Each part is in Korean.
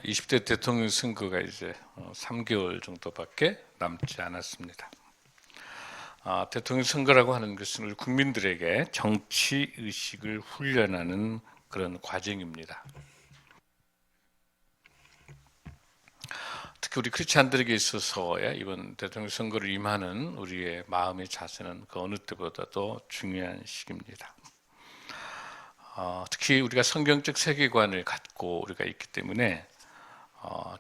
20대 대통령 선거가 이제 3개월 정도밖에 남지 않았습니다. 대통령 선거라고 하는 것은 우리 국민들에게 정치 의식을 훈련하는 그런 과정입니다. 특히 우리 크리스찬들에게 있어서의 이번 대통령 선거를 임하는 우리의 마음의 자세는 그 어느 때보다도 중요한 시기입니다. 특히 우리가 성경적 세계관을 갖고 우리가 있기 때문에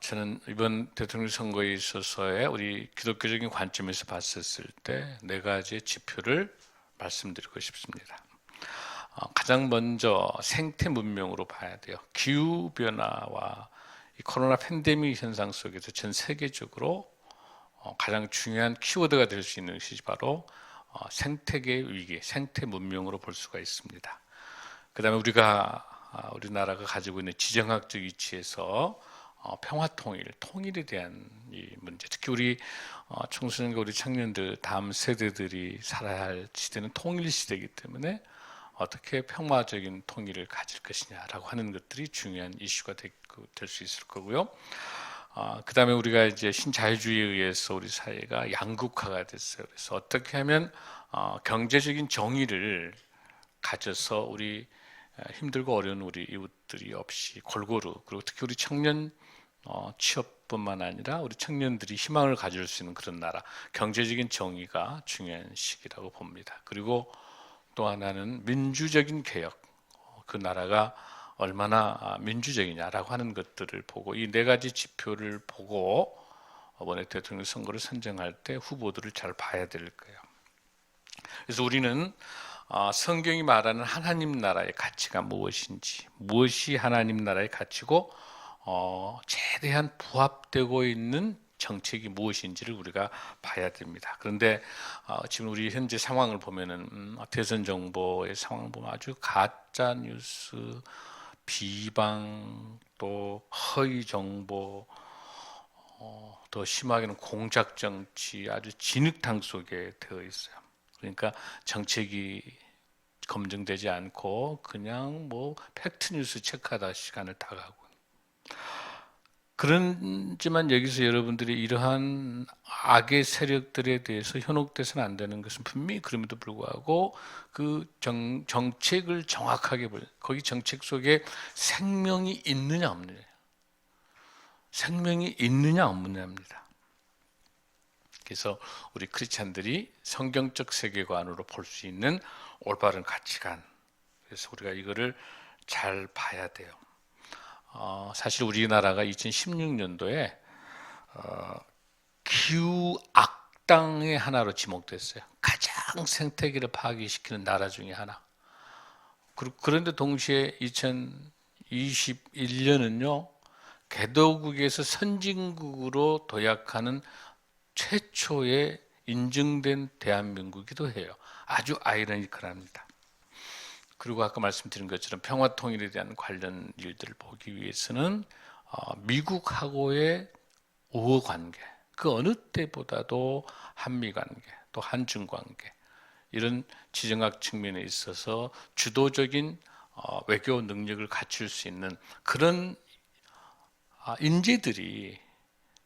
저는 이번 대통령 선거에 있어서의 우리 기독교적인 관점에서 봤었을 때 네 가지의 지표를 말씀드리고 싶습니다. 가장 먼저 생태 문명으로 봐야 돼요. 기후 변화와 이 코로나 팬데믹 현상 속에서 전 세계적으로 가장 중요한 키워드가 될 수 있는 것이 바로 생태계 위기, 생태 문명으로 볼 수가 있습니다. 그다음에 우리나라가 가지고 있는 지정학적 위치에서 평화 통일에 대한 이 문제, 특히 우리 청소년과 우리 청년들 다음 세대들이 살아야 할 시대는 통일 시대이기 때문에 어떻게 평화적인 통일을 가질 것이냐라고 하는 것들이 중요한 이슈가 될 수 있을 거고요. 그다음에 우리가 이제 신자유주의에 의해서 우리 사회가 양극화가 됐어요. 그래서 어떻게 하면 경제적인 정의를 가져서 우리 힘들고 어려운 우리 이웃들이 없이 골고루, 그리고 특히 우리 청년 취업뿐만 아니라 우리 청년들이 희망을 가질 수 있는 그런 나라, 경제적인 정의가 중요한 시기라고 봅니다. 그리고 또 하나는 민주적인 개혁, 그 나라가 얼마나 민주적이냐라고 하는 것들을 보고, 이 네 가지 지표를 보고 이번에 대통령 선거를 선정할 때 후보들을 잘 봐야 될 거예요. 그래서 우리는 성경이 말하는 하나님 나라의 가치가 무엇인지, 무엇이 하나님 나라의 가치고 최대한 부합되고 있는 정책이 무엇인지를 우리가 봐야 됩니다. 그런데 지금 우리 현재 상황을 보면은 대선 정보의 상황을 보면 아주 가짜 뉴스, 비방, 또 허위 정보, 더 심하게는 공작 정치, 아주 진흙탕 속에 되어 있어요. 그러니까 정책이 검증되지 않고 그냥 뭐 팩트 뉴스 체크하다 시간을 다 가고. 그런지만 여기서 여러분들이 이러한 악의 세력들에 대해서 현혹돼서는 안 되는 것은 분명히 그럼에도 불구하고 그 정책을 정확하게 거기 정책 속에 생명이 있느냐 없느냐, 생명이 있느냐 없느냐입니다. 그래서 우리 크리스찬들이 성경적 세계관으로 볼 수 있는 올바른 가치관, 그래서 우리가 이거를 잘 봐야 돼요. 사실 우리나라가 2016년도에 기후 악당의 하나로 지목됐어요. 가장 생태계를 파괴시키는 나라 중에 하나. 그런데 동시에 2021년은요, 개도국에서 선진국으로 도약하는 최초의 인증된 대한민국이기도 해요. 아주 아이러니컬합니다. 그리고 아까 말씀드린 것처럼 평화 통일에 대한 관련 일들을 보기 위해서는 미국하고의 우호 관계, 그 어느 때보다도 한미 관계, 또 한중 관계, 이런 지정학 측면에 있어서 주도적인 외교 능력을 갖출 수 있는 그런 인재들이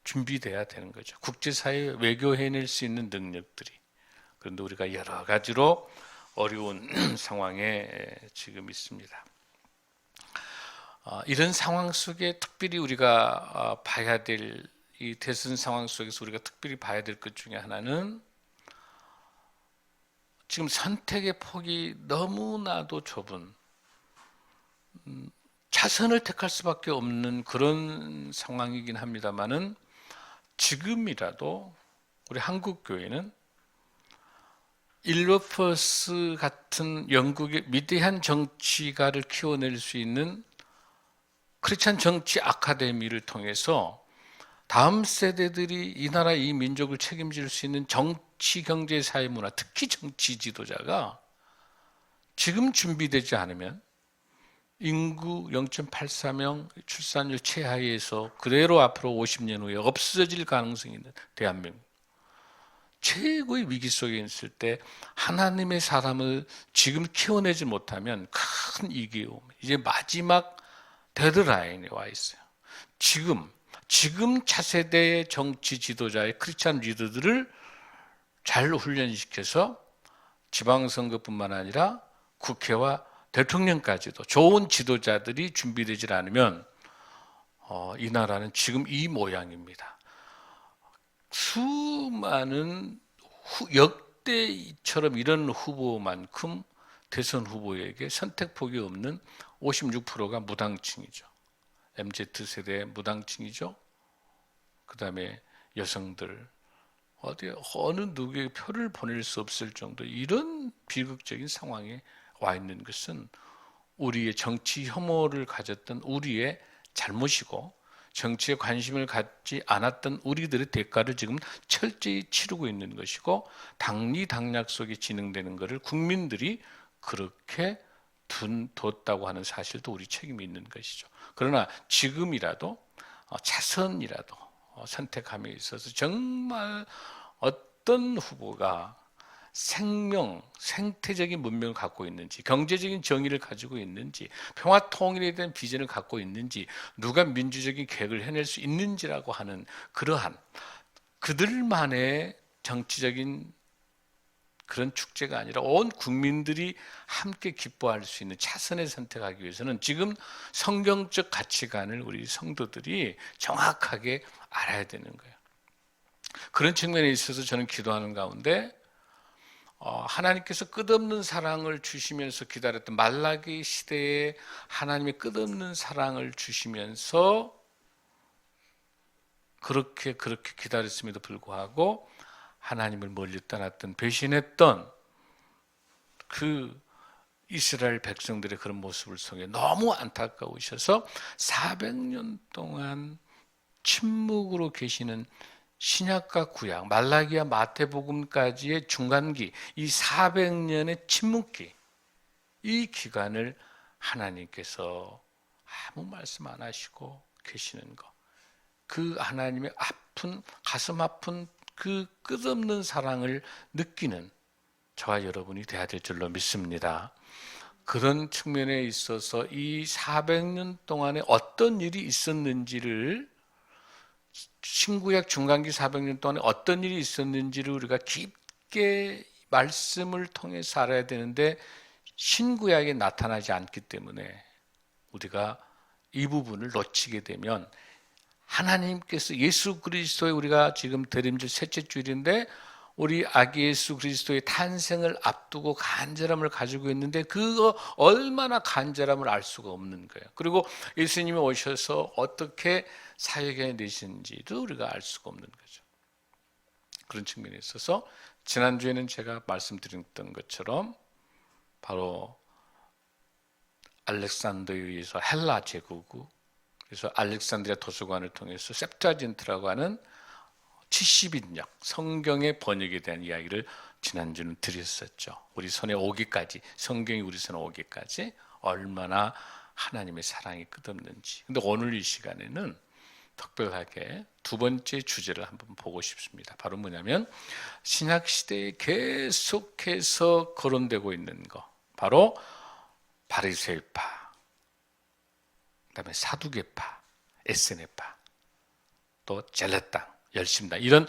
준비돼야 되는 거죠. 국제사회에 외교해낼 수 있는 능력들이. 그런데 우리가 여러 가지로 어려운 상황에 지금 있습니다. 이런 상황 속에 특별히 우리가 봐야 될, 이 대선 상황 속에서 우리가 특별히 봐야 될 것 중에 하나는 지금 선택의 폭이 너무나도 좁은, 차선을 택할 수밖에 없는 그런 상황이긴 합니다만은, 지금이라도 우리 한국 교회는 일러퍼스 같은 영국의 위대한 정치가를 키워낼 수 있는 크리스찬 정치 아카데미를 통해서 다음 세대들이 이 나라 이 민족을 책임질 수 있는 정치, 경제, 사회, 문화, 특히 정치 지도자가 지금 준비되지 않으면 인구 0.84명, 출산율 최하위에서 그대로 앞으로 50년 후에 없어질 가능성이 있는 대한민국, 최고의 위기 속에 있을 때 하나님의 사람을 지금 키워내지 못하면 큰 위기에 옵니다. 이제 마지막 데드라인에 와 있어요. 지금 차세대의 정치 지도자의 크리스찬 리더들을 잘 훈련시켜서 지방선거뿐만 아니라 국회와 대통령까지도 좋은 지도자들이 준비되질 않으면 이 나라는 지금 이 모양입니다. 수많은 역대처럼 이런 후보만큼 대선 후보에게 선택폭이 없는 56%가 무당층이죠. MZ세대의 무당층이죠. 그 다음에 여성들, 어느 누구에게 표를 보낼 수 없을 정도 이런 비극적인 상황에 와 있는 것은 우리의 정치 혐오를 가졌던 우리의 잘못이고, 정치에 관심을 갖지 않았던 우리들의 대가를 지금 철저히 치르고 있는 것이고, 당리당략 속에 진행되는 것을 국민들이 그렇게 뒀다고 하는 사실도 우리 책임이 있는 것이죠. 그러나 지금이라도 차선이라도 선택함에 있어서 정말 어떤 후보가 생태적인 문명을 갖고 있는지, 경제적인 정의를 가지고 있는지, 평화 통일에 대한 비전을 갖고 있는지, 누가 민주적인 계획을 해낼 수 있는지라고 하는 그러한 그들만의 정치적인 그런 축제가 아니라 온 국민들이 함께 기뻐할 수 있는 차선을 선택하기 위해서는 지금 성경적 가치관을 우리 성도들이 정확하게 알아야 되는 거예요. 그런 측면에 있어서 저는 기도하는 가운데 하나님께서 끝없는 사랑을 주시면서 기다렸던 말라기 시대에 하나님의 끝없는 사랑을 주시면서 그렇게 기다렸음에도 불구하고 하나님을 멀리 떠났던, 배신했던 그 이스라엘 백성들의 그런 모습을 통해 너무 안타까우셔서 400년 동안 침묵으로 계시는 신약과 구약, 말라기와 마태복음까지의 중간기, 이 400년의 침묵기, 이 기간을 하나님께서 아무 말씀 안 하시고 계시는 것, 그 하나님의 가슴 아픈 그 끝없는 사랑을 느끼는 저와 여러분이 되어야 될 줄로 믿습니다. 그런 측면에 있어서 이 400년 동안에 어떤 일이 있었는지를, 신구약 중간기 400년 동안에 어떤 일이 있었는지를 우리가 깊게 말씀을 통해 살아야 되는데, 신구약에 나타나지 않기 때문에 우리가 이 부분을 놓치게 되면, 하나님께서 예수 그리스도의, 우리가 지금 대림절 셋째 주일인데 우리 아기 예수 그리스도의 탄생을 앞두고 간절함을 가지고 있는데 그거 얼마나 간절함을 알 수가 없는 거예요. 그리고 예수님이 오셔서 어떻게 사역에 내신지도 우리가 알 수가 없는 거죠. 그런 측면에 있어서 지난주에는 제가 말씀드렸던 것처럼 바로 알렉산더에 의해서 헬라 제국이, 그래서 알렉산드리아 도서관을 통해서 셉타진트라고 하는 70인역 성경의 번역에 대한 이야기를 지난주는 드렸었죠. 우리 손에 오기까지, 성경이 우리 손에 오기까지 얼마나 하나님의 사랑이 끝없는지. 근데 오늘 이 시간에는 특별하게 두 번째 주제를 한번 보고 싶습니다. 바로 뭐냐면 신약 시대에 계속해서 거론되고 있는 거, 바로 바리새파, 그다음에 사두개파, 에세네파, 또 젤렛당, 열심당, 이런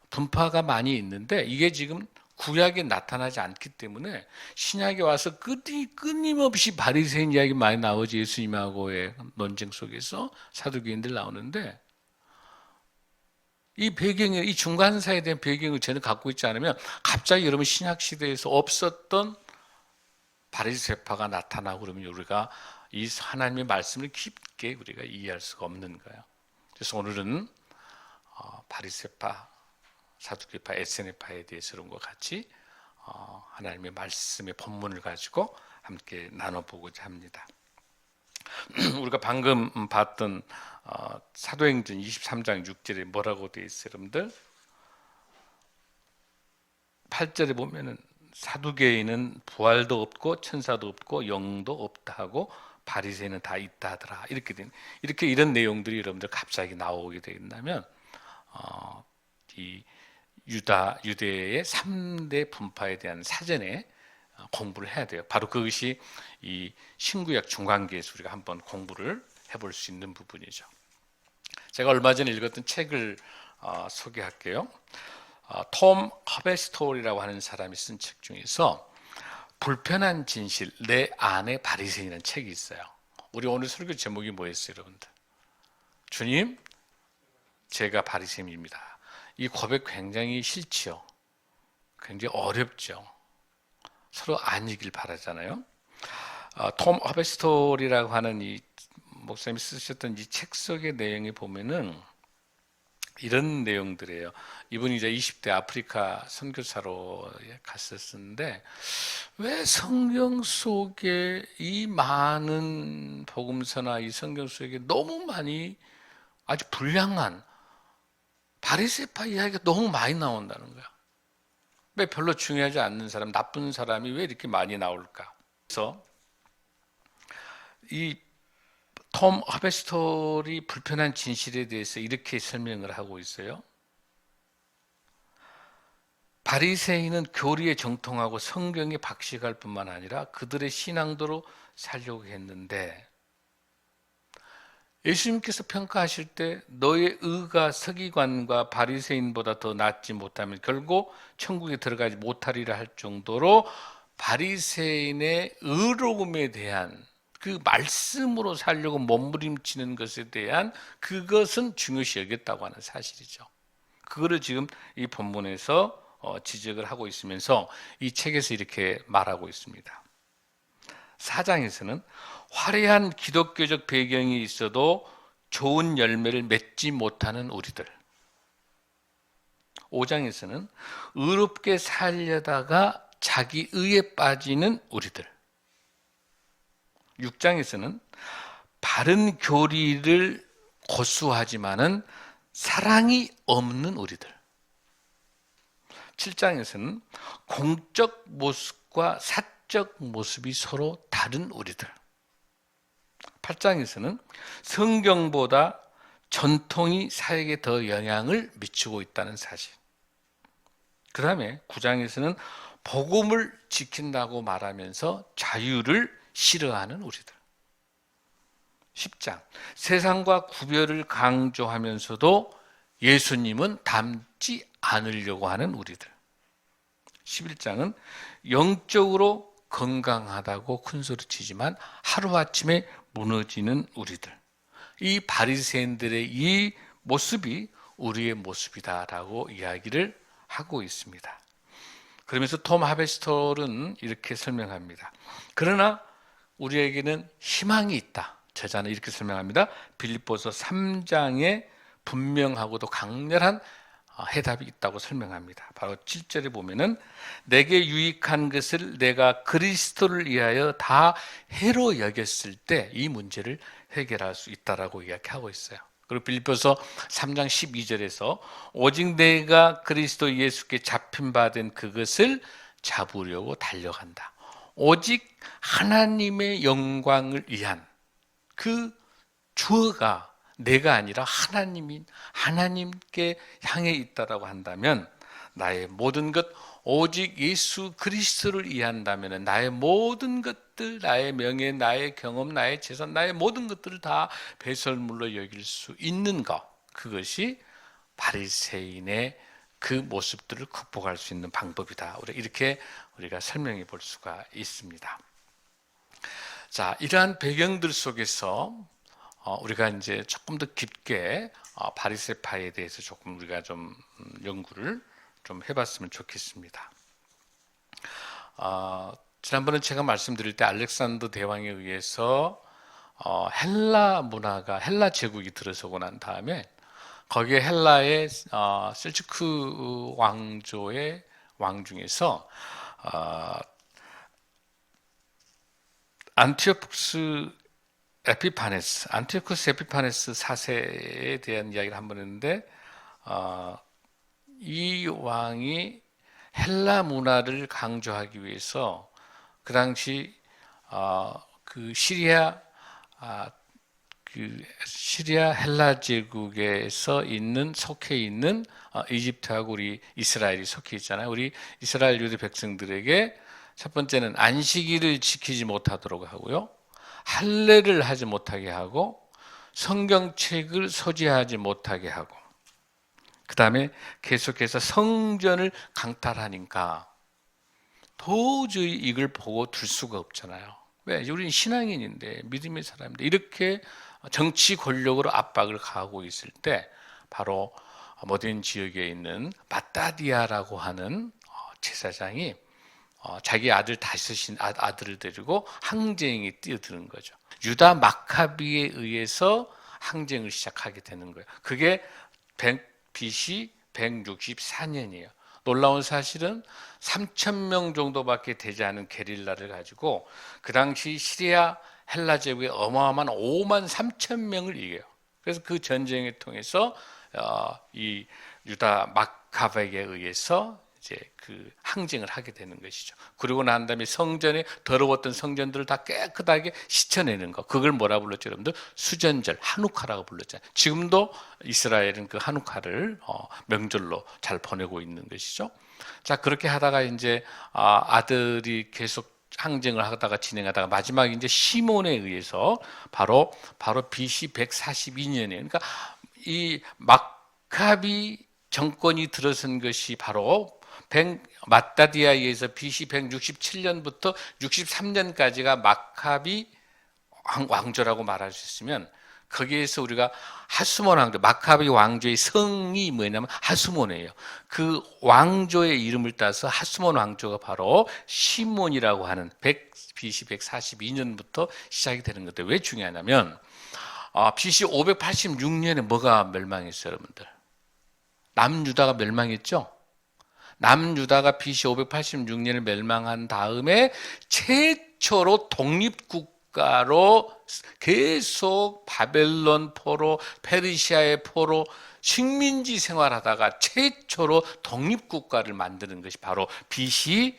분파가 많이 있는데 이게 지금 구약에 나타나지 않기 때문에 신약에 와서 끊임없이 바리새인 이야기 많이 나오지. 예수님하고의 논쟁 속에서 사두개인들 나오는데, 이 배경에, 이 중간사에 대한 배경을 저는 갖고 있지 않으면 갑자기 여러분 신약 시대에서 없었던 바리새파가 나타나고 그러면 우리가 이 하나님의 말씀을 깊게 우리가 이해할 수가 없는 거예요. 그래서 오늘은 바리새파, 사두개파, 에세네파에 대해서 그런 것 같이 하나님의 말씀의 본문을 가지고 함께 나눠보고자 합니다. 우리가 방금 봤던 사도행전 23장 6절에 뭐라고 되어 있어요, 여러분들? 8절에 보면은 사두개인은 부활도 없고 천사도 없고 영도 없다 하고 바리새인은 다 있다 하더라. 이렇게 이런 내용들이 여러분들 갑자기 나오게 된다면 이 유대의 3대 분파에 대한 사전에 공부를 해야 돼요. 바로 그것이 이 신구약 중간기에서 우리가 한번 공부를 해볼 수 있는 부분이죠. 제가 얼마 전에 읽었던 책을 소개할게요. 톰 허베스톨이라고 하는 사람이 쓴 책 중에서 불편한 진실, 내 안의 바리새인이라는 책이 있어요. 우리 오늘 설교 제목이 뭐였어요, 여러분들? 주님, 제가 바리새인입니다. 이 고백 굉장히 싫지요. 굉장히 어렵죠. 서로 아니길 바라잖아요. 톰 허베스톨이라고 하는 이 목사님이 쓰셨던 이 책 속의 내용에 보면은 이런 내용들이에요. 이분이 이제 20대 아프리카 선교사로 갔었는데 왜 성경 속에 이 많은 복음서나 이 성경 속에 너무 많이 아주 불량한 바리새파 이야기가 너무 많이 나온다는 거야. 왜 별로 중요하지 않는 사람, 나쁜 사람이 왜 이렇게 많이 나올까? 그래서 이 톰 허베스톨이 불편한 진실에 대해서 이렇게 설명을 하고 있어요. 바리새인은 교리에 정통하고 성경에 박식할 뿐만 아니라 그들의 신앙도로 살려고 했는데 예수님께서 평가하실 때 너의 의가 서기관과 바리새인보다 더 낫지 못하면 결국 천국에 들어가지 못하리라 할 정도로 바리새인의 의로움에 대한 그 말씀으로 살려고 몸부림치는 것에 대한 그것은 중요시 여겼다고 하는 사실이죠. 그거를 지금 이 본문에서 지적을 하고 있으면서 이 책에서 이렇게 말하고 있습니다. 4장에서는 화려한 기독교적 배경이 있어도 좋은 열매를 맺지 못하는 우리들, 5장에서는 의롭게 살려다가 자기 의에 빠지는 우리들, 6장에서는 바른 교리를 고수하지만은 사랑이 없는 우리들, 7장에서는 공적 모습과 사적 모습이 서로 다른 우리들, 8장에서는 성경보다 전통이 사회에 더 영향을 미치고 있다는 사실, 그 다음에 9장에서는 복음을 지킨다고 말하면서 자유를 싫어하는 우리들, 10장 세상과 구별을 강조하면서도 예수님은 닮지 않으려고 하는 우리들, 11장은 영적으로 건강하다고 큰소리치지만 하루아침에 무너지는 우리들, 이 바리새인들의 이 모습이 우리의 모습이다라고 이야기를 하고 있습니다. 그러면서 톰 하베스톨은 이렇게 설명합니다. 그러나 우리에게는 희망이 있다. 저자는 이렇게 설명합니다. 빌립보서 3장에 분명하고도 강렬한 해답이 있다고 설명합니다. 바로 7절에 보면은 내게 유익한 것을 내가 그리스도를 위하여 다 해로 여겼을 때 이 문제를 해결할 수 있다라고 이야기하고 있어요. 그리고 빌립보서 3장 12절에서 오직 내가 그리스도 예수께 잡힌 바 된 그것을 잡으려고 달려간다. 오직 하나님의 영광을 위한 그 주어가 내가 아니라 하나님께 향해 있다라고 한다면 나의 모든 것 오직 예수 그리스도를 위한다면 나의 모든 것들, 나의 명예, 나의 경험, 나의 재산, 나의 모든 것들을 다 배설물로 여길 수 있는 것, 그것이 바리새인의 그 모습들을 극복할 수 있는 방법이다. 이렇게 우리가 설명해 볼 수가 있습니다. 자, 이러한 배경들 속에서 우리가 이제 조금 더 깊게 바리새파에 대해서 조금 우리가 좀 연구를 좀 해봤으면 좋겠습니다. 지난번에 제가 말씀드릴 때 알렉산더 대왕에 의해서 헬라 문화가 헬라 제국이 들어서고 난 다음에 거기에 헬라의 셀주크 왕조의 왕 중에서 안티오쿠스 에피파네스 4세에 대한 이야기를 한번 했는데 이 왕이 헬라 문화를 강조하기 위해서 그 당시 그 시리아 헬라 제국에서 속해 있는 이집트하고 우리 이스라엘이 속해 있잖아요. 우리 이스라엘 유대 백성들에게 첫 번째는 안식일을 지키지 못하도록 하고요, 할례를 하지 못하게 하고 성경책을 소지하지 못하게 하고, 그 다음에 계속해서 성전을 강탈하니까 도저히 이걸 보고 둘 수가 없잖아요. 왜? 우리는 신앙인인데, 믿음의 사람인데, 이렇게 정치 권력으로 압박을 가하고 있을 때 바로 모든 지역에 있는 마따디아라고 하는 제사장이 자기 아들 다섯인 아들을 데리고 항쟁에 뛰어드는 거죠. 유다 마카비에 의해서 항쟁을 시작하게 되는 거예요. 그게 BC 164년이에요. 놀라운 사실은 3,000명 정도밖에 되지 않은 게릴라를 가지고 그 당시 시리아 헬라 제국의 어마어마한 5만 3천 명을 이겨요. 그래서 그 전쟁을 통해서 이 유다 마카베에 의해서 이제 그 항쟁을 하게 되는 것이죠. 그리고 난 다음에 성전에 더러웠던 성전들을 다 깨끗하게 씻어내는 거. 그걸 뭐라 불렀죠, 여러분들? 수전절, 하누카라고 불렀잖아요. 지금도 이스라엘은 그 하누카를 명절로 잘 보내고 있는 것이죠. 자, 그렇게 하다가 이제 아들이 계속 항쟁을 하다가 진행하다가 마지막에 이제 시몬에 의해서 바로 BC 142년에, 그러니까 이 마카비 정권이 들어선 것이 바로 마따디아에 의해서 BC 167년부터 63년까지가 마카비 왕조라고 말할 수 있으면, 거기에서 우리가 하스몬 왕조, 마카비 왕조의 성이 뭐냐면 하스몬이에요. 그 왕조의 이름을 따서 하스몬 왕조가 바로 시몬이라고 하는 BC 142년부터 시작이 되는 것들. 왜 중요하냐면 BC 586년에 뭐가 멸망했어요, 여러분들? 남유다가 멸망했죠. 남유다가 BC 586년에 멸망한 다음에 최초로 독립국가로 계속 바벨론 포로, 페르시아의 포로 식민지 생활하다가 최초로 독립국가를 만드는 것이 바로 BC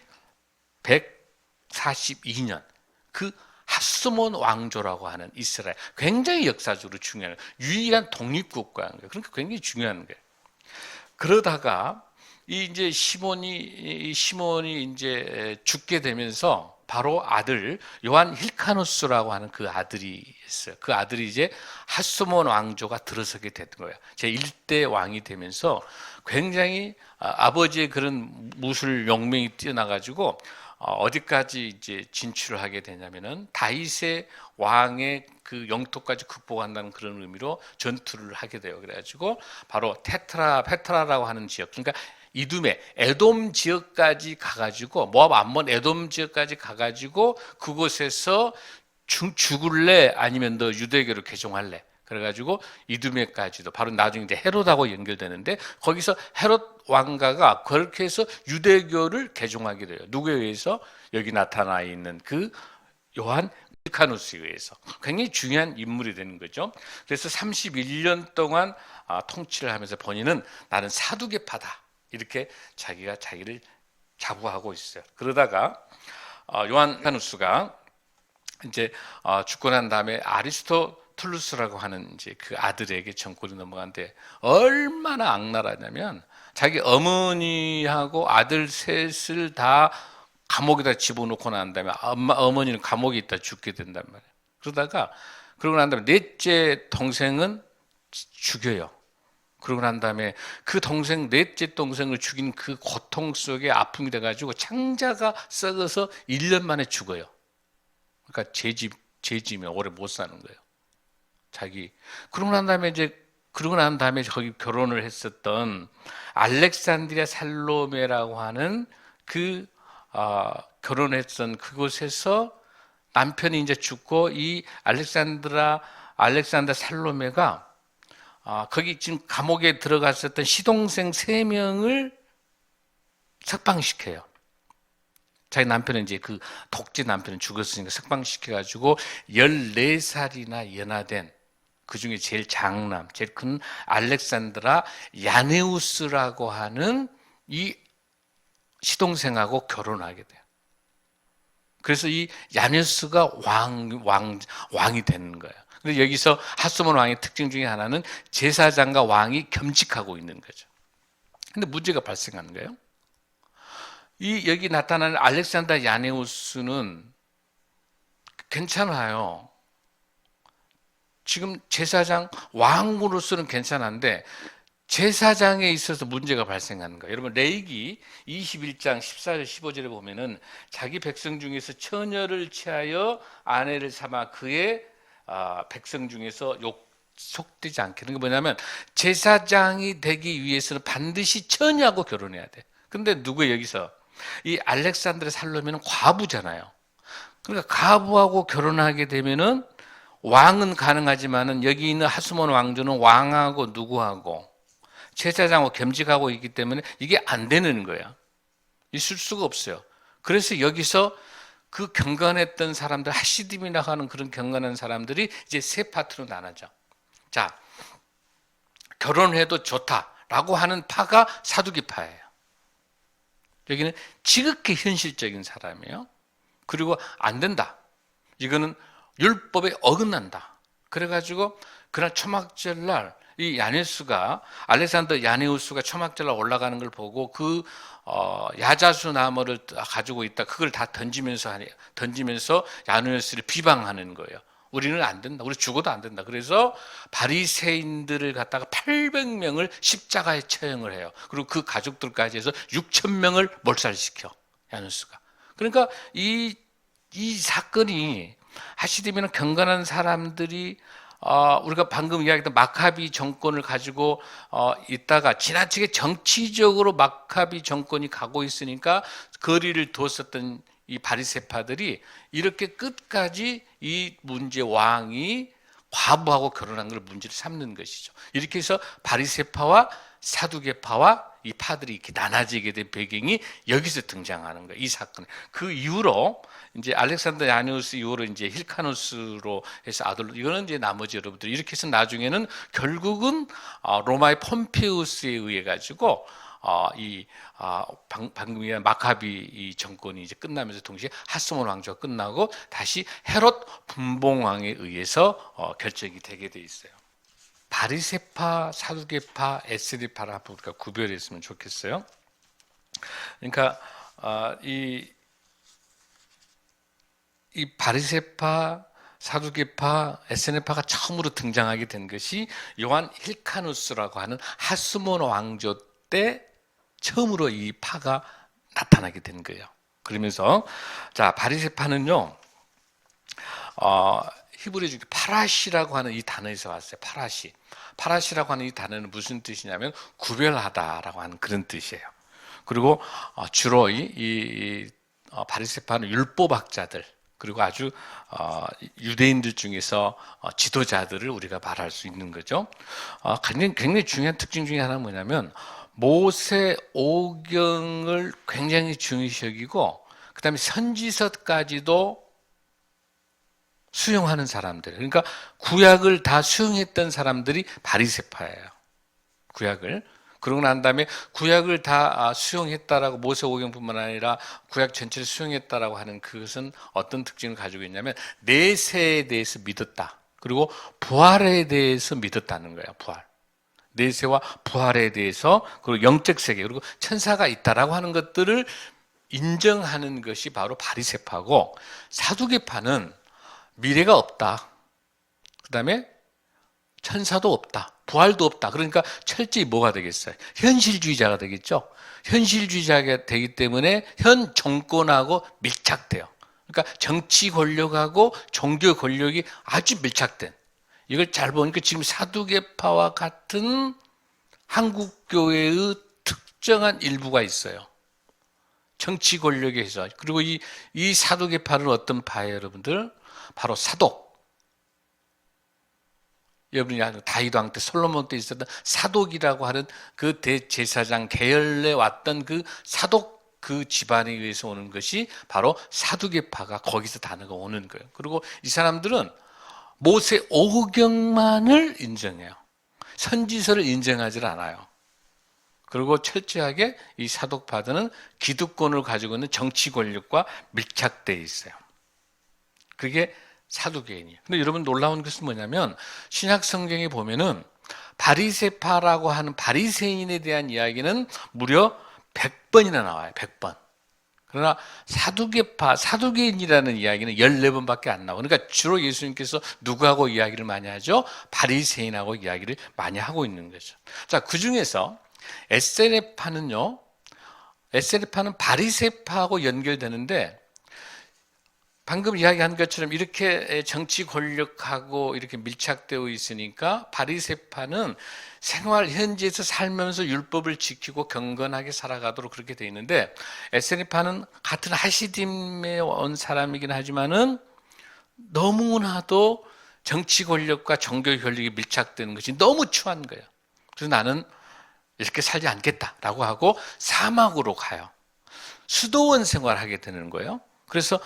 142년 그 하스몬 왕조라고 하는 이스라엘, 굉장히 역사적으로 중요한 유일한 독립국가인 거예요. 그러니까 굉장히 중요한 거예요. 그러다가 이제 시몬이 이제 죽게 되면서 바로 아들 요한 힐카누스라고 하는 그 아들이 있어요. 그 아들이 이제 하스몬 왕조가 들어서게 됐던 거예요. 제 1대 왕이 되면서 굉장히 아버지의 그런 무술 용맹이 뛰어나가지고 어디까지 이제 진출을 하게 되냐면은 다윗의 왕의 그 영토까지 극복한다는 그런 의미로 전투를 하게 돼요. 그래가지고 바로 페트라라고 하는 지역, 그러니까 이두메, 에돔 지역까지 가가지고 모압 암몬 에돔 지역까지 가가지고 그곳에서 죽을래 아니면 너 유대교를 개종할래? 그래가지고 이두메까지도 바로 나중에 이제 헤롯하고 연결되는데 거기서 헤롯 왕가가 그렇게 해서 유대교를 개종하게 돼요. 누구에 의해서? 여기 나타나 있는 그 요한 밀카누스에 의해서. 굉장히 중요한 인물이 되는 거죠. 그래서 31년 동안 통치를 하면서 본인은 나는 사두개파다 이렇게 자기를 자부하고 있어요. 그러다가 요한 밀카누스가 이제 죽고 난 다음에 아리스토툴루스라고 하는 이제 그 아들에게 정권이 넘어갔는데 얼마나 악랄하냐면 자기 어머니하고 아들 셋을 다 감옥에다 집어넣고 난 다음에 어머니는 감옥에 있다 죽게 된단 말이에요. 그러고 난 다음에 넷째 동생은 죽여요. 그러고 난 다음에 그 넷째 동생을 죽인 그 고통 속에 아픔이 돼가지고 창자가 썩어서 1년 만에 죽어요. 그러니까 죄지면 오래 못 사는 거예요. 그러고 난 다음에 거기 결혼을 했었던 알렉산드리아 살로메라고 하는 그 결혼했던 그곳에서 남편이 이제 죽고 이 알렉산드라 살로메가 거기 지금 감옥에 들어갔었던 시동생 3명을 석방시켜요. 자기 남편은 이제 그 독재 남편은 죽었으니까 석방시켜가지고 14살이나 연하된 그 중에 제일 장남, 제일 큰 알렉산드라 야네우스라고 하는 이 시동생하고 결혼하게 돼요. 그래서 이 야네우스가 왕이 되는 거예요. 근데 여기서 하스몬 왕의 특징 중에 하나는 제사장과 왕이 겸직하고 있는 거죠. 근데 문제가 발생하는 거예요. 여기 나타나는 알렉산더 야네우스는 괜찮아요. 지금 제사장 왕으로서는 괜찮은데 제사장에 있어서 문제가 발생하는 거예요. 여러분 레위기 21장 14절 15절에 보면은 자기 백성 중에서 처녀를 취하여 아내를 삼아 그의 백성 중에서 속되지 않게. 그게 뭐냐면 제사장이 되기 위해서는 반드시 처녀하고 결혼해야 돼. 근데 누구 여기서 이 알렉산드르 살로메는 과부잖아요. 그러니까 과부하고 결혼하게 되면은 왕은 가능하지만은 여기 있는 하스몬 왕조는 왕하고 누구하고 제사장하고 겸직하고 있기 때문에 이게 안 되는 거야. 있을 수가 없어요. 그래서 여기서 그 경건했던 사람들, 하시딤이라고 하는 그런 경건한 사람들이 이제 세 파트로 나눠져. 자, 결혼해도 좋다라고 하는 파가 사두기파예요. 여기는 지극히 현실적인 사람이에요. 그리고 안 된다. 이거는 율법에 어긋난다. 그래가지고 그날 초막절날 이 야네스가 알렉산더 야네우스가 초막절날 올라가는 걸 보고 그 야자수 나무를 가지고 있다. 그걸 다 던지면서 야네우스를 비방하는 거예요. 우리는 안 된다. 우리 죽어도 안 된다. 그래서 바리새인들을 갖다가 800명을 십자가에 처형을 해요. 그리고 그 가족들까지 해서 6,000명을 몰살시켜 야누스가. 그러니까 이 사건이 하시디면 경건한 사람들이 우리가 방금 이야기했던 마카비 정권을 가지고 있다가 지나치게 정치적으로 마카비 정권이 가고 있으니까 거리를 두었었던 이 바리새파들이 이렇게 끝까지 이 문제 왕이 과부하고 결혼한 걸 문제를 삼는 것이죠. 이렇게 해서 바리새파와 사두개파와 이 파들이 이렇게 나눠지게 된 배경이 여기서 등장하는 거예요. 이 사건. 그 이후로 이제 알렉산더 야누스 이후로 이제 힐카누스로 해서 아들, 이거는 이제 나머지 여러분들 이렇게 해서 나중에는 결국은 로마의 폼페우스에 의해 가지고 방금 얘기한 마카비 이 정권이 이제 끝나면서 동시에 하스몬 왕조가 끝나고 다시 헤롯 분봉왕에 의해서 결정이 되게 돼 있어요. 바리새파, 사두개파, 에세디파를 우리가 구별했으면 좋겠어요. 그러니까 이 바리새파, 사두개파, 에세네파가 처음으로 등장하게 된 것이 요한 힐카누스라고 하는 하스몬 왕조 때 처음으로 이 파가 나타나게 된 거예요. 그러면서 자 바리새파는요, 히브리 중에 파라시라고 하는 이 단어에서 왔어요. 파라시라고 하는 이 단어는 무슨 뜻이냐면 구별하다라고 하는 그런 뜻이에요. 그리고 주로 이 바리새파는 율법학자들 그리고 아주 유대인들 중에서 지도자들을 우리가 말할 수 있는 거죠. 굉장히 중요한 특징 중에 하나는 뭐냐면 모세 오경을 굉장히 중요시 여기고 그다음에 선지서까지도 수용하는 사람들. 그러니까 구약을 다 수용했던 사람들이 바리새파예요. 구약을. 그러고 난 다음에 구약을 다 수용했다라고 모세오경뿐만 아니라 구약 전체를 수용했다라고 하는 그것은 어떤 특징을 가지고 있냐면 내세에 대해서 믿었다. 그리고 부활에 대해서 믿었다는 거예요. 부활. 내세와 부활에 대해서 그리고 영적 세계 그리고 천사가 있다라고 하는 것들을 인정하는 것이 바로 바리새파고 사두개파는 미래가 없다. 그다음에 천사도 없다. 부활도 없다. 그러니까 철저히 뭐가 되겠어요? 현실주의자가 되겠죠. 현실주의자가 되기 때문에 현 정권하고 밀착돼요. 그러니까 정치 권력하고 종교 권력이 아주 밀착된. 이걸 잘 보니까 지금 사두개파와 같은 한국교회의 특정한 일부가 있어요. 정치 권력에 의해서. 그리고 이 사두개파는 어떤 파예요, 여러분들? 바로 사독. 여러분이 아는 다윗 왕 때 솔로몬 때 있었던 사독이라고 하는 그 대제사장 계열에 왔던 그 사독 그 집안에 의해서 오는 것이 바로 사두개파가 거기서 단어가 오는 거예요. 그리고 이 사람들은 모세 오경만을 인정해요. 선지서를 인정하지 않아요. 그리고 철저하게 이 사독파들은 기득권을 가지고 있는 정치 권력과 밀착되어 있어요. 그게 사두개인이에요. 근데 여러분 놀라운 것은 뭐냐면 신약 성경에 보면은 바리새파라고 하는 바리새인에 대한 이야기는 무려 100번이나 나와요. 100번. 그러나 사두개인이라는 이야기는 14번밖에 안 나와요. 그러니까 주로 예수님께서 누구하고 이야기를 많이 하죠? 바리새인하고 이야기를 많이 하고 있는 거죠. 자, 그 중에서 에세네파는요, 에세네파는 바리새파하고 연결되는데, 방금 이야기한 것처럼 이렇게 정치 권력하고 이렇게 밀착되어 있으니까 바리새파는 생활 현지에서 살면서 율법을 지키고 경건하게 살아가도록 그렇게 되어 있는데, 에세네파는 같은 하시딤에 온 사람이긴 하지만은 너무나도 정치 권력과 종교 권력이 밀착되는 것이 너무 추한 거예요. 그래서 나는 이렇게 살지 않겠다라고 하고 사막으로 가요. 수도원 생활하게 되는 거예요. 그래서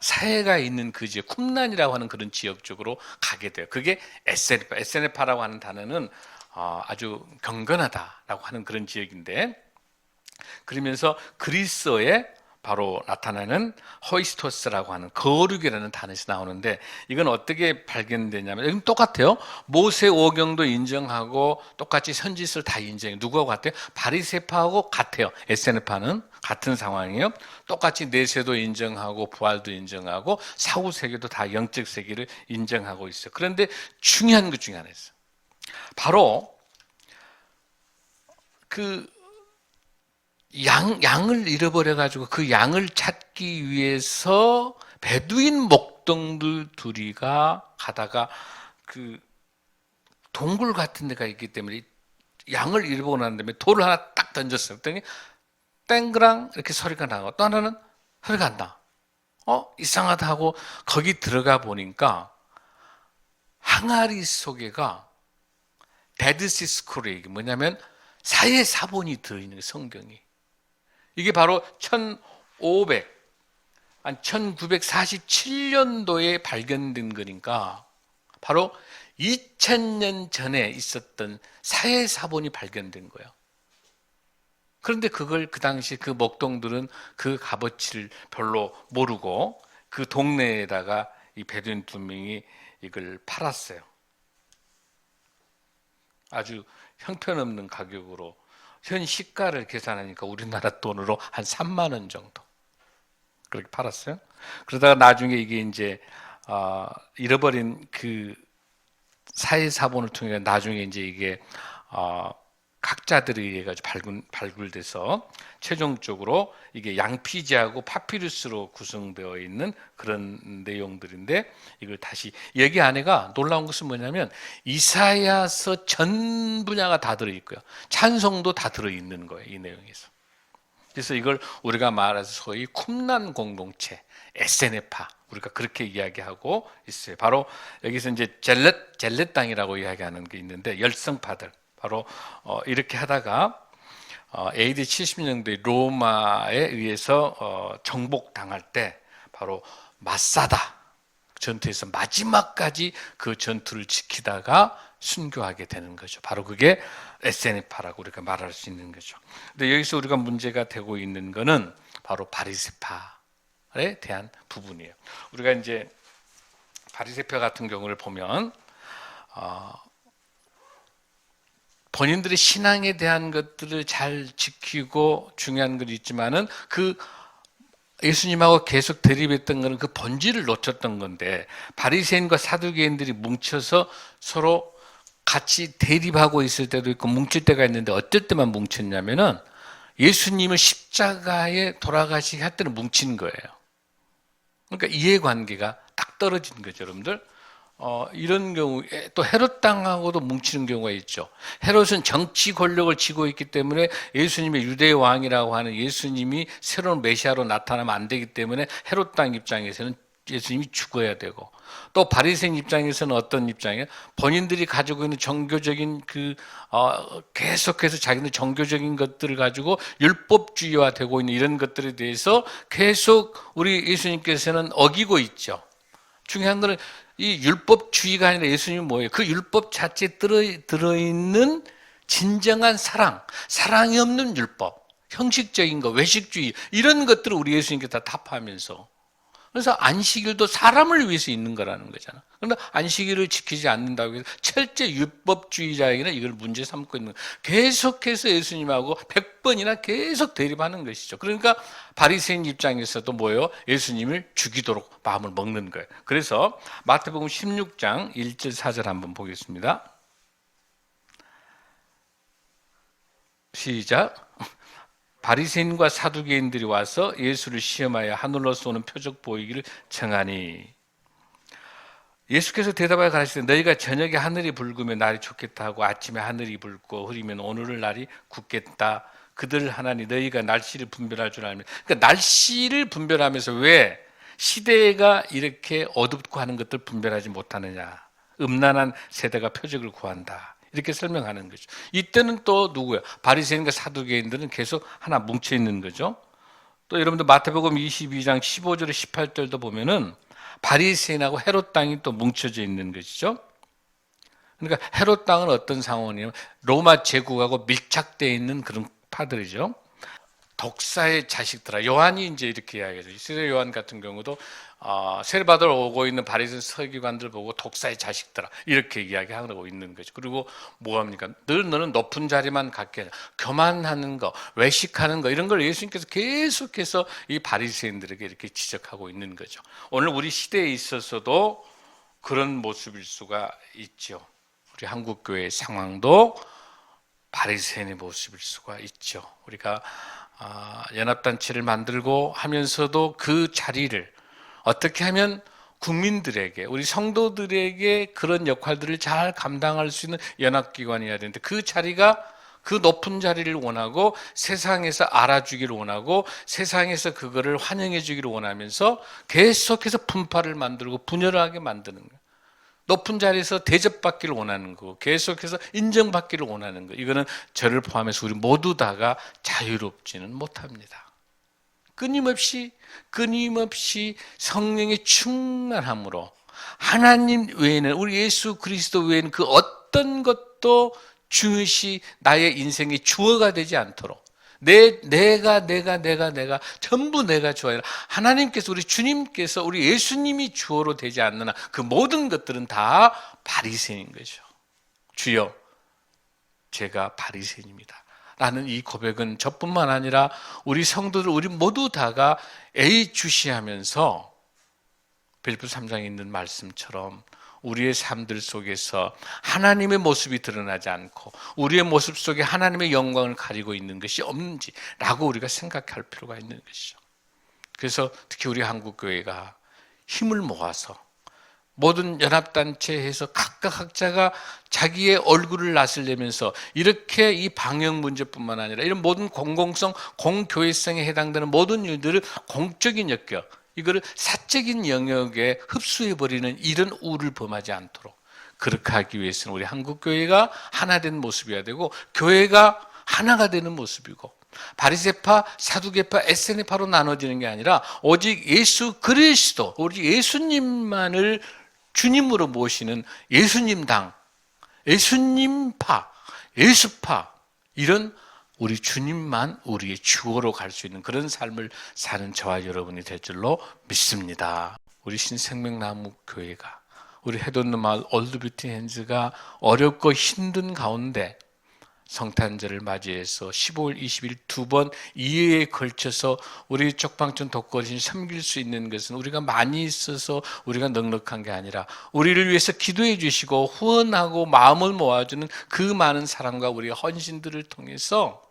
사해가 있는 그 지역, 쿰란이라고 하는 그런 지역 쪽으로 가게 돼요. 그게 에세네파, 에세네파라고 하는 단어는 아주 경건하다라고 하는 그런 지역인데, 그러면서 그리스어에 바로 나타나는 호이스토스라고 하는 거룩이라는 단어에서 나오는데, 이건 어떻게 발견되냐면, 이건 똑같아요. 모세 오경도 인정하고 똑같이 선지서를 다 인정해요. 누구하고 같아요? 바리새파하고 같아요. 에세네파는 같은 상황이에요. 똑같이 내세도 인정하고 부활도 인정하고 사후세계도 다 영적 세계를 인정하고 있어요. 그런데 중요한 것 중에 하나 있어요. 바로 그 양을 잃어버려가지고 그 양을 찾기 위해서 베두인 목동들 둘이가 가다가 그 동굴 같은 데가 있기 때문에 양을 잃어버리고 난 다음에 돌을 하나 딱 던졌어요. 그랬더니 땡그랑 이렇게 소리가 나고, 또 하나는 소리가 안 나. 이상하다 하고 거기 들어가 보니까 항아리 속에가 데드시 스크롤이 뭐냐면 사해 사본이 들어있는 성경이. 이게 바로 1947년도에 발견된 거니까 바로 2000년 전에 있었던 사해 사본이 발견된 거예요. 그런데 그걸 그 당시 그 목동들은 그 값어치를 별로 모르고 그 동네에다가 이 베두인 두 명이 이걸 팔았어요. 아주 형편없는 가격으로. 현 시가를 계산하니까 우리나라 돈으로 한 3만 원 정도 그렇게 팔았어요. 그러다가 나중에 이게 이제 잃어버린 그 사회 사본을 통해 나중에 이제 이게 학자들에 의해 가지고 발굴돼서 최종적으로 이게 양피지하고 파피루스로 구성되어 있는 그런 내용들인데, 이걸 다시 여기 안에가 놀라운 것은 뭐냐면 이사야서 전 분야가 다 들어 있고요. 찬송도 다 들어 있는 거예요, 이 내용에서. 그래서 이걸 우리가 말해서 소위 쿰란 공동체, 에세네파, 우리가 그렇게 이야기하고 있어요. 바로 여기서 이제 젤렛 땅이라고 이야기하는 게 있는데, 열성파들 바로 이렇게 하다가 AD 70년대 로마에 의해서 정복당할 때 바로 마사다 전투에서 마지막까지 그 전투를 지키다가 순교하게 되는 거죠. 바로 그게 에세네파라고 우리가 말할 수 있는 거죠. 근데 여기서 우리가 문제가 되고 있는 거는 바로 바리새파에 대한 부분이에요. 우리가 이제 바리새파 같은 경우를 보면 본인들의 신앙에 대한 것들을 잘 지키고 중요한 건 있지만은 그 예수님하고 계속 대립했던 것은 그 본질을 놓쳤던 건데, 바리새인과 사두개인들이 뭉쳐서 서로 같이 대립하고 있을 때도 있고 뭉칠 때가 있는데, 어떨 때만 뭉쳤냐면은 예수님을 십자가에 돌아가시게 할 때는 뭉친 거예요. 그러니까 이해관계가 딱 떨어진 거죠, 여러분들. 이런 경우에 또 헤롯 땅하고도 뭉치는 경우가 있죠. 헤롯은 정치 권력을 쥐고 있기 때문에 예수님의 유대 왕이라고 하는 예수님이 새로운 메시아로 나타나면 안 되기 때문에 헤롯 땅 입장에서는 예수님이 죽어야 되고, 또 바리새인 입장에서는 어떤 입장이에요? 본인들이 가지고 있는 종교적인 계속해서 자기는 종교적인 것들을 가지고 율법주의화되고 있는 이런 것들에 대해서 계속 우리 예수님께서는 어기고 있죠. 중요한 거는 이 율법주의가 아니라 예수님은 뭐예요? 그 율법 자체에 들어있는 진정한 사랑이 없는 율법, 형식적인 거, 외식주의, 이런 것들을 우리 예수님께 다 타파하면서 그래서 안식일도 사람을 위해서 있는 거라는 거잖아. 그런데 안식일을 지키지 않는다고 해서 철제 율법주의자에게는 이걸 문제 삼고 있는 거예요. 계속해서 예수님하고 100번이나 계속 대립하는 것이죠. 그러니까 바리새인 입장에서도 뭐예요? 예수님을 죽이도록 마음을 먹는 거예요. 그래서 마태복음 16장 1절 4절 한번 보겠습니다. 시작. 바리새인과 사두개인들이 와서 예수를 시험하여 하늘로서 오는 표적 보이기를 청하니 예수께서 대답하여 가르치되 너희가 저녁에 하늘이 붉으면 날이 좋겠다 하고 아침에 하늘이 붉고 흐리면 오늘을 날이 굳겠다. 그들 하나니 너희가 날씨를 분별할 줄 알면, 그러니까 날씨를 분별하면서 왜 시대가 이렇게 어둡고 하는 것들 분별하지 못하느냐. 음란한 세대가 표적을 구한다. 이렇게 설명하는 거죠. 이때는 또 누구야? 바리새인과 사두개인들은 계속 하나 뭉쳐 있는 거죠. 또 여러분들 마태복음 22장 15절에 18절도 보면은 바리새인하고 헤롯 땅이 또 뭉쳐져 있는 것이죠. 그러니까 헤롯 땅은 어떤 상황이냐면 로마 제국하고 밀착되어 있는 그런 파들이죠. 독사의 자식들아. 요한이 이제 이렇게 이야기하죠. 세례 요한 같은 경우도 세례받으러 오고 있는 바리새인 서기관들 보고 독사의 자식들아 이렇게 이야기하고 있는 거죠. 그리고 뭐합니까? 늘 너는 높은 자리만 갖게 하자. 교만하는 거, 외식하는 거 이런 걸 예수님께서 계속해서 이 바리새인들에게 이렇게 지적하고 있는 거죠. 오늘 우리 시대에 있어서도 그런 모습일 수가 있죠. 우리 한국 교회의 상황도 바리새인의 모습일 수가 있죠. 우리가 연합단체를 만들고 하면서도 그 자리를 어떻게 하면 국민들에게, 우리 성도들에게 그런 역할들을 잘 감당할 수 있는 연합기관이어야 되는데 그 자리가 그 높은 자리를 원하고 세상에서 알아주기를 원하고 세상에서 그거를 환영해 주기를 원하면서 계속해서 분파를 만들고 분열하게 만드는 거예요. 높은 자리에서 대접받기를 원하는 거, 계속해서 인정받기를 원하는 거. 이거는 저를 포함해서 우리 모두 다가 자유롭지는 못합니다. 끊임없이 성령의 충만함으로 하나님 외에는, 우리 예수 그리스도 외에는 그 어떤 것도 중요시 나의 인생의 주어가 되지 않도록 내가 전부 내가 주어야 하나님께서, 우리 주님께서, 우리 예수님이 주어로 되지 않는 한 그 모든 것들은 다 바리새인인 거죠. 주여 제가 바리새인입니다 라는 이 고백은 저뿐만 아니라 우리 성도들, 우리 모두 다가 애주시하면서 빌립보 3장에 있는 말씀처럼 우리의 삶들 속에서 하나님의 모습이 드러나지 않고 우리의 모습 속에 하나님의 영광을 가리고 있는 것이 없는지라고 우리가 생각할 필요가 있는 것이죠. 그래서 특히 우리 한국교회가 힘을 모아서 모든 연합단체에서 각각 각자가 자기의 얼굴을 나서려면서 이렇게 이 방역 문제뿐만 아니라 이런 모든 공공성, 공교회성에 해당되는 모든 일들을 공적인 영역, 이거를 사적인 영역에 흡수해버리는 이런 우를 범하지 않도록 그렇게 하기 위해서는 우리 한국교회가 하나 된 모습이어야 되고 교회가 하나가 되는 모습이고 바리새파, 사두개파, 에세네파로 나눠지는 게 아니라 오직 예수 그리스도, 우리 예수님만을 주님으로 모시는 예수님당, 예수님파, 예수파, 이런 우리 주님만 우리의 주어로 갈 수 있는 그런 삶을 사는 저와 여러분이 될 줄로 믿습니다. 우리 신생명나무 교회가, 우리 해돋는 마을 올드뷰티 핸즈가 어렵고 힘든 가운데 성탄절을 맞이해서 15일, 20일 두 번 2회에 걸쳐서 우리 쪽방촌 독거진 섬길 수 있는 것은 우리가 많이 있어서 우리가 넉넉한 게 아니라 우리를 위해서 기도해 주시고 후원하고 마음을 모아주는 그 많은 사랑과 우리의 헌신들을 통해서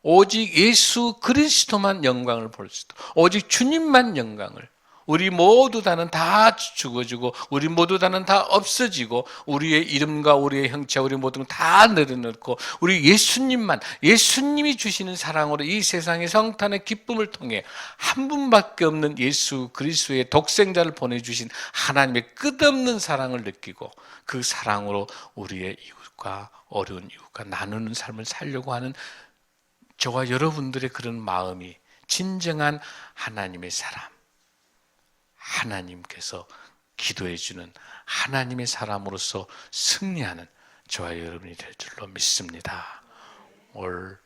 오직 예수 그리스도만 영광을 볼 수 있도록, 오직 주님만 영광을, 우리 모두 다는 다 죽어지고 우리 모두 다는 다 없어지고 우리의 이름과 우리의 형체, 우리 모든 다 내려놓고 우리 예수님만, 예수님이 주시는 사랑으로 이 세상의 성탄의 기쁨을 통해 한 분밖에 없는 예수 그리스도의 독생자를 보내주신 하나님의 끝없는 사랑을 느끼고 그 사랑으로 우리의 이웃과 어려운 이웃과 나누는 삶을 살려고 하는 저와 여러분들의 그런 마음이 진정한 하나님의 사람, 하나님께서 기도해 주는 하나님의 사람으로서 승리하는 저와 여러분이 될 줄로 믿습니다. 올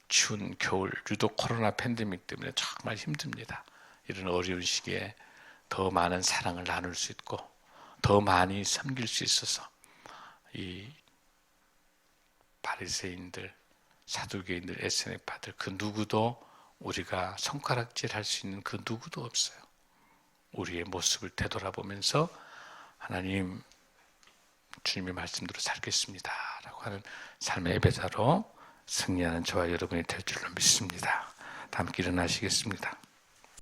추운 겨울, 유독 코로나 팬데믹 때문에 정말 힘듭니다. 이런 어려운 시기에 더 많은 사랑을 나눌 수 있고 더 많이 섬길 수 있어서 이 바리새인들, 사두개인들, SNF파들 그 누구도 우리가 손가락질할 수 있는 그 누구도 없어요. 우리의 모습을 되돌아보면서 하나님 주님의 말씀대로 살겠습니다 라고 하는 삶의 예배자로 승리하는 저와 여러분이 될 줄로 믿습니다. 다 함께 일어나시겠습니다.